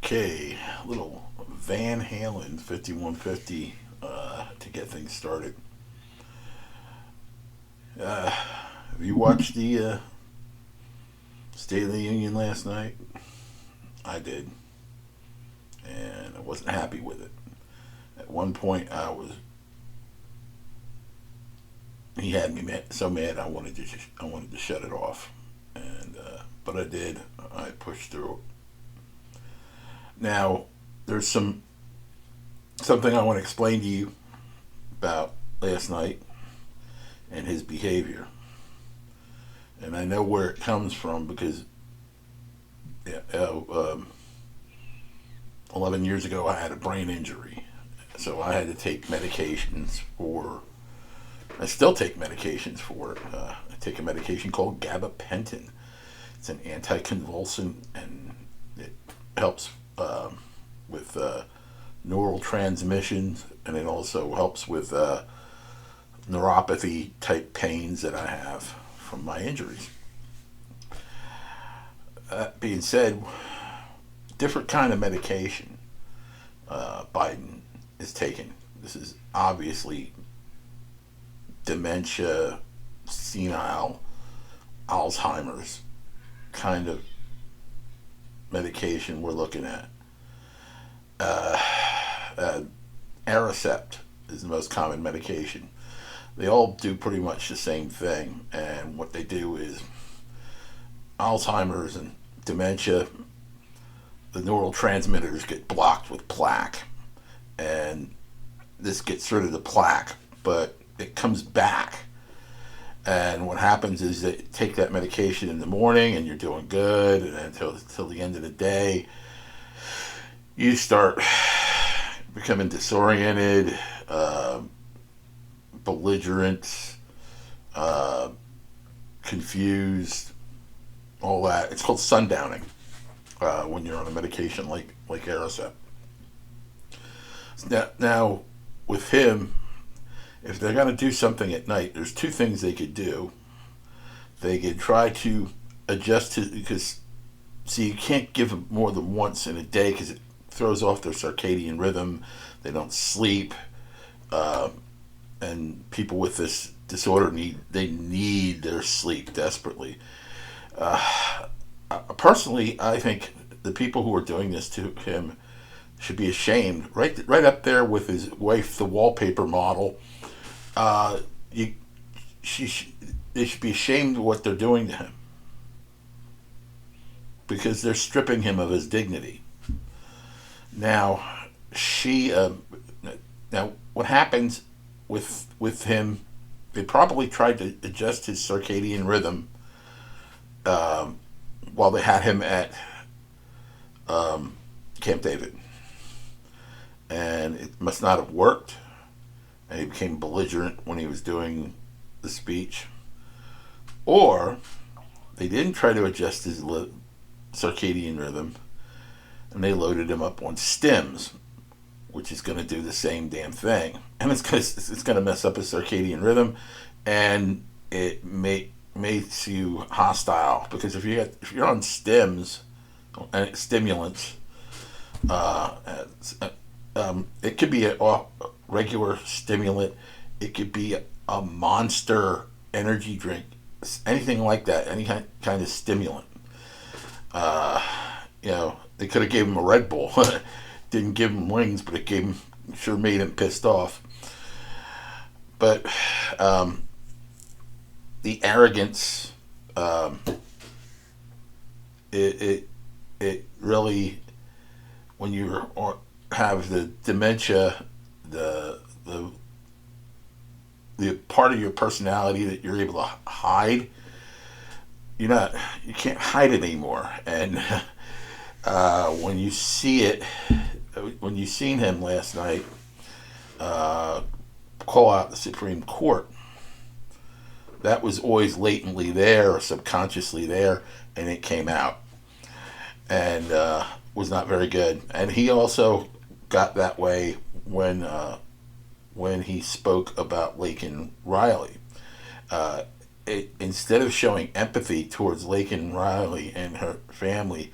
Okay, little Van Halen 5150 to get things started. Have you watched the State of the Union last night? I did, and I wasn't happy with it. At one point, he had me so mad I wanted to shut it off, and but I did. I pushed through. Now, there's something I want to explain to you about last night and his behavior, and I know where it comes from because yeah, 11 years ago I had a brain injury, so I had to take medications for. I still take medications for it. I take a medication called gabapentin. It's an anticonvulsant, and it helps with neural transmissions, and it also helps with neuropathy type pains that I have from my injuries. That being said, different kind of medication Biden is taking. This is obviously dementia, senile, Alzheimer's kind of medication we're looking at. Aricept is the most common medication. They all do pretty much the same thing, and what they do is Alzheimer's and dementia, the neural transmitters get blocked with plaque, and this gets rid of the plaque, but it comes back. And what happens is they take that medication in the morning and you're doing good, and until the end of the day, you start becoming disoriented, belligerent, confused, all that. It's called sundowning when you're on a medication like Aricept. Now, with him, if they're going to do something at night, there's two things they could do. They could try to adjust his, because, see, you can't give them more than once in a day because it throws off their circadian rhythm. They don't sleep. And people with this disorder need their sleep desperately. Personally, I think the people who are doing this to him should be ashamed. Right up there with his wife, the wallpaper model. They should be ashamed of what they're doing to him, because they're stripping him of his dignity. Now, now what happens with him? They probably tried to adjust his circadian rhythm while they had him at Camp David, and it must not have worked. And he became belligerent when he was doing the speech, or they didn't try to adjust his circadian rhythm, and they loaded him up on stims, which is going to do the same damn thing, and it's going to mess up his circadian rhythm, and it makes you hostile, because if you're on stims and stimulants, it could be a regular stimulant, it could be a Monster energy drink anything like that, any kind of stimulant. Uh, they could have gave him a Red Bull. Didn't give him wings, but it gave him, sure made him pissed off. But the arrogance, it really, when you have the dementia, the the part of your personality that you're able to hide, you can't hide it anymore. And when you see it, when you seen him last night call out the Supreme Court, that was always latently there or subconsciously there, and it came out, and was not very good. And he also got that way when he spoke about Laken Riley. Instead of showing empathy towards Laken Riley and her family,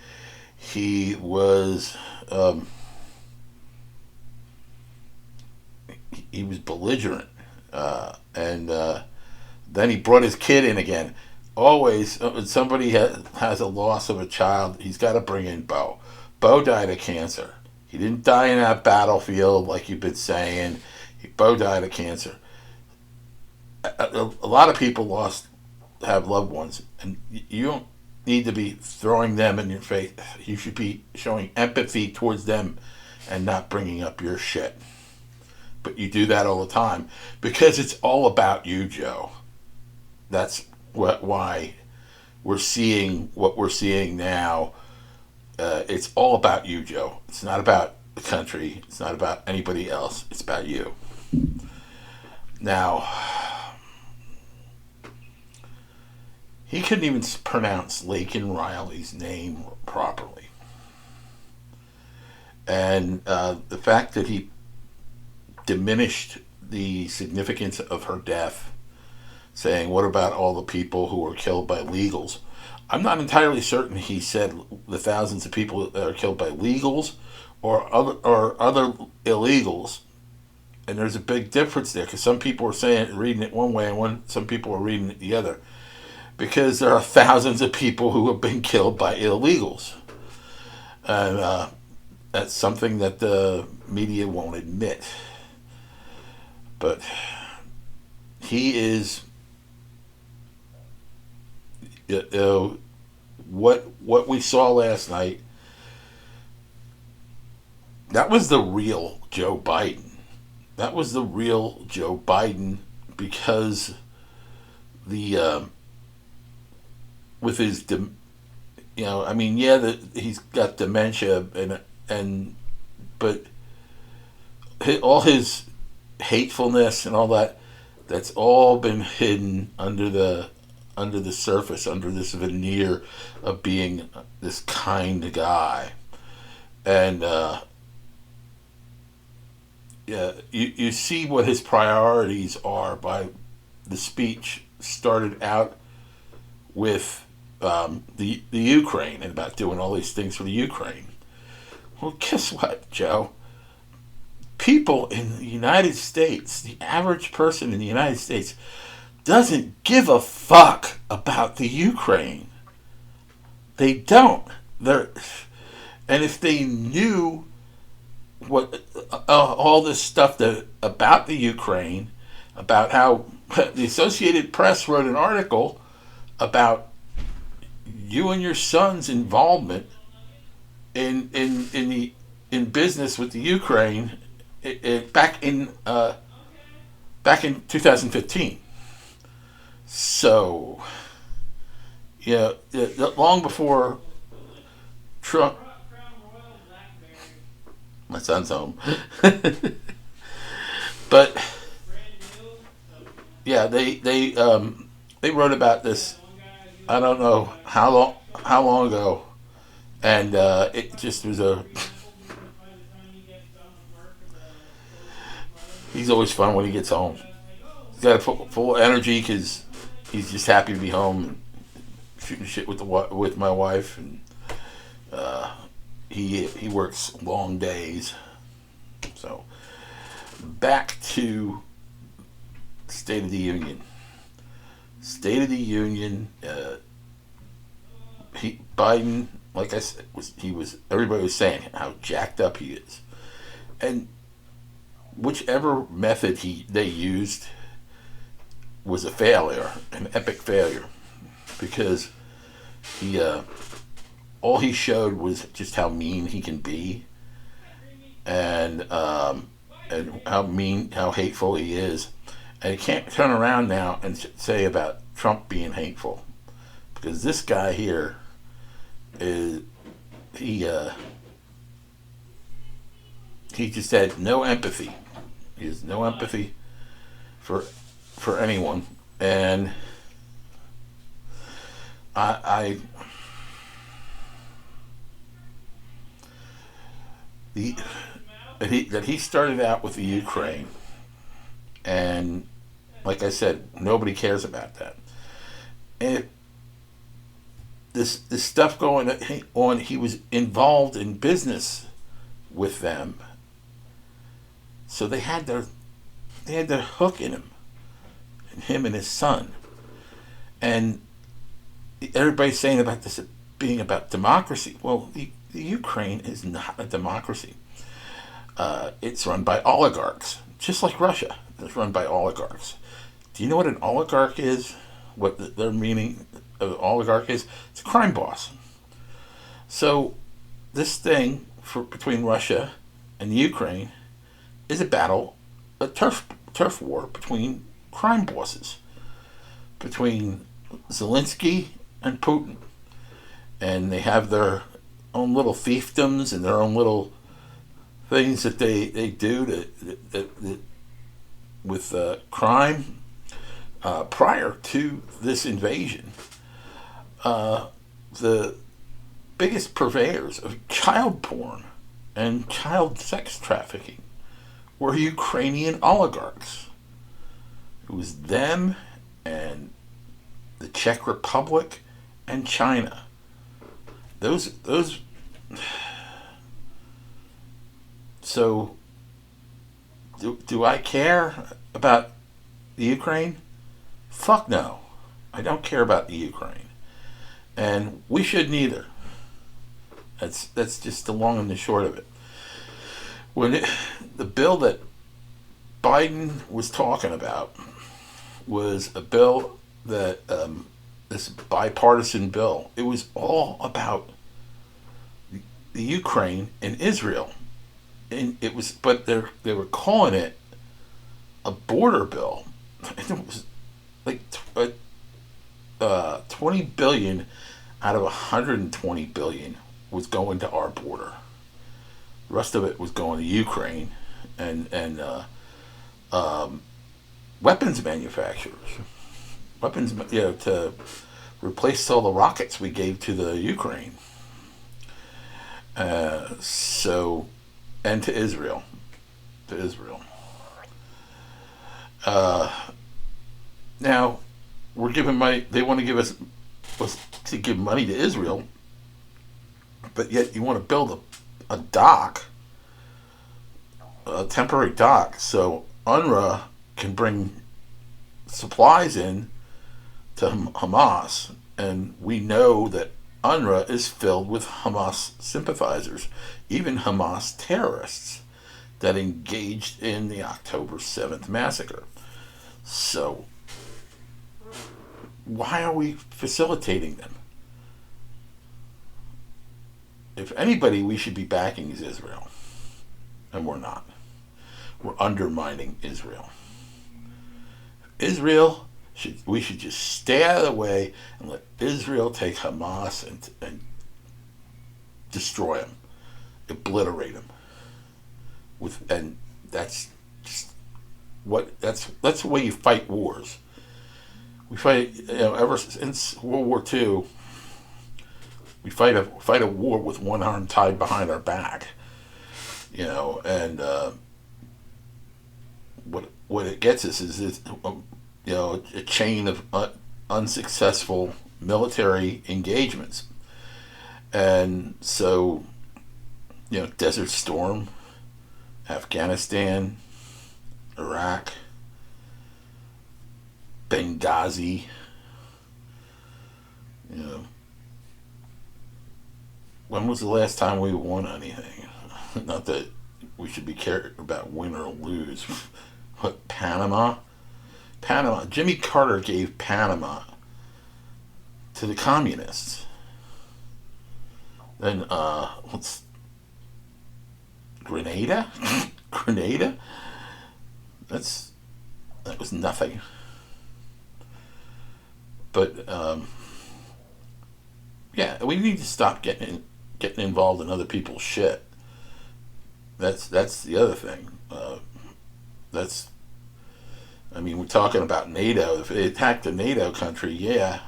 he was belligerent, and then he brought his kid in again. Always, when somebody has a loss of a child, he's got to bring in Bo. Bo died of cancer. He didn't die in that battlefield like you've been saying. Bo died of cancer. A lot of people have loved ones, and you don't need to be throwing them in your face. You should be showing empathy towards them and not bringing up your shit. But you do that all the time because it's all about you, Joe. That's why we're seeing what we're seeing now. It's all about you, Joe. It's not about the country. It's not about anybody else. It's about you. Now, he couldn't even pronounce Laken Riley's name properly. And the fact that he diminished the significance of her death, saying, what about all the people who were killed by legals? I'm not entirely certain he said the thousands of people that are killed by legals or other illegals. And there's a big difference there, because some people are reading it one way, and some people are reading it the other. Because there are thousands of people who have been killed by illegals. And that's something that the media won't admit. But he is, what we saw last night, that was the real Joe Biden. That was the real Joe Biden, because with his, he's got dementia, but all his hatefulness and all that's all been hidden under the surface, under this veneer of being this kind guy. And you see what his priorities are by the speech. Started out with the Ukraine and about doing all these things for the Ukraine. Well, guess what, Joe? People in the United States, the average person in the United States, doesn't give a fuck about the Ukraine. They don't. And if they knew what all this stuff about the Ukraine, about how the Associated Press wrote an article about you and your son's involvement in business with the Ukraine back in 2015. So, long before Trump, my son's home, but yeah, they wrote about this. I don't know how long ago, and it just was he's always fun when he gets home. He's got full energy because he's just happy to be home and shooting shit with my wife, and he works long days. So back to State of the Union. State of the Union. Biden, like I said, everybody was saying how jacked up he is, and whichever method they used was a failure, an epic failure, because he all he showed was just how mean he can be, and how hateful he is, and he can't turn around now and say about Trump being hateful, because this guy here is he just had no empathy. He has no empathy for anyone, and I the that he started out with the Ukraine, and like I said, nobody cares about that. And this stuff going on, he was involved in business with them, so they had their hook in him and his son, and everybody's saying about this being about democracy. Well, the Ukraine is not a democracy. It's run by oligarchs, just like Russia. It's run by oligarchs. Do you know what an oligarch is? What their meaning of oligarch is? It's a crime boss. So this thing between Russia and Ukraine is a turf war between crime bosses, between Zelensky and Putin, and they have their own little fiefdoms and their own little things that they do with crime. Prior to this invasion, the biggest purveyors of child porn and child sex trafficking were Ukrainian oligarchs. It was them and the Czech Republic and China. Those. So, do I care about the Ukraine? Fuck no. I don't care about the Ukraine. And we shouldn't either. That's just the long and the short of it. The bill that Biden was talking about was a bill that this bipartisan bill. It was all about the Ukraine and Israel, and it was. But they were calling it a border bill. And it was like 20 billion out of 120 billion was going to our border. The rest of it was going to Ukraine and weapons manufacturers, to replace all the rockets we gave to the Ukraine. And to Israel, Now we're giving money. They want to give us to give money to Israel, but yet you want to build a dock, a temporary dock, so UNRWA can bring supplies in to Hamas, and we know that UNRWA is filled with Hamas sympathizers, even Hamas terrorists that engaged in the October 7th massacre. So why are we facilitating them? If anybody we should be backing is Israel, and we're not. We're undermining Israel. We should just stay out of the way and let Israel take Hamas and destroy them, obliterate them. And that's just that's the way you fight wars. We fight, ever since World War II. We fight a war with one arm tied behind our back, and what it gets us is a chain of unsuccessful military engagements, and so Desert Storm, Afghanistan, Iraq, Benghazi, You know, when was the last time we won anything? Not that we should be cared about win or lose. What, Panama? Panama. Jimmy Carter gave Panama to the communists. Then, what's Grenada? Grenada? That was nothing. But yeah, we need to stop getting involved in other people's shit. That's the other thing. That's I mean, we're talking about NATO. If they attacked a NATO country, yeah,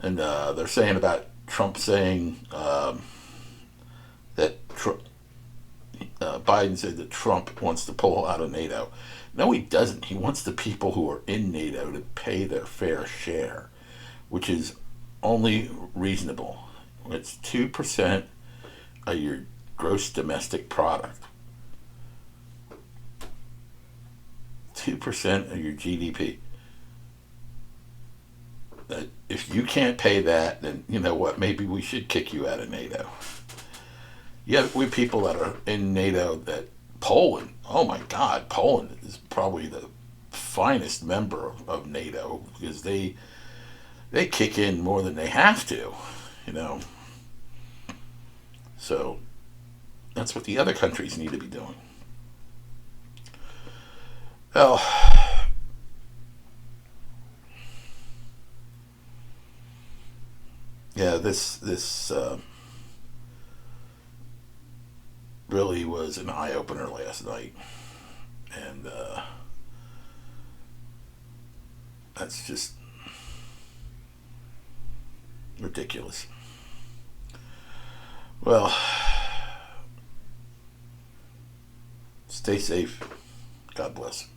and they're saying about Trump saying that Biden said that Trump wants to pull out of NATO. No, he doesn't. He wants the people who are in NATO to pay their fair share, which is only reasonable. It's 2% of your gross domestic product. 2% of your GDP. That if you can't pay that, then you know what? Maybe we should kick you out of NATO. Yeah, we have people that are in NATO. That Poland. Oh my God, Poland is probably the finest member of NATO because they kick in more than they have to. You know, so that's what the other countries need to be doing. Well, yeah, this really was an eye opener last night, and that's just ridiculous. Well, stay safe. God bless.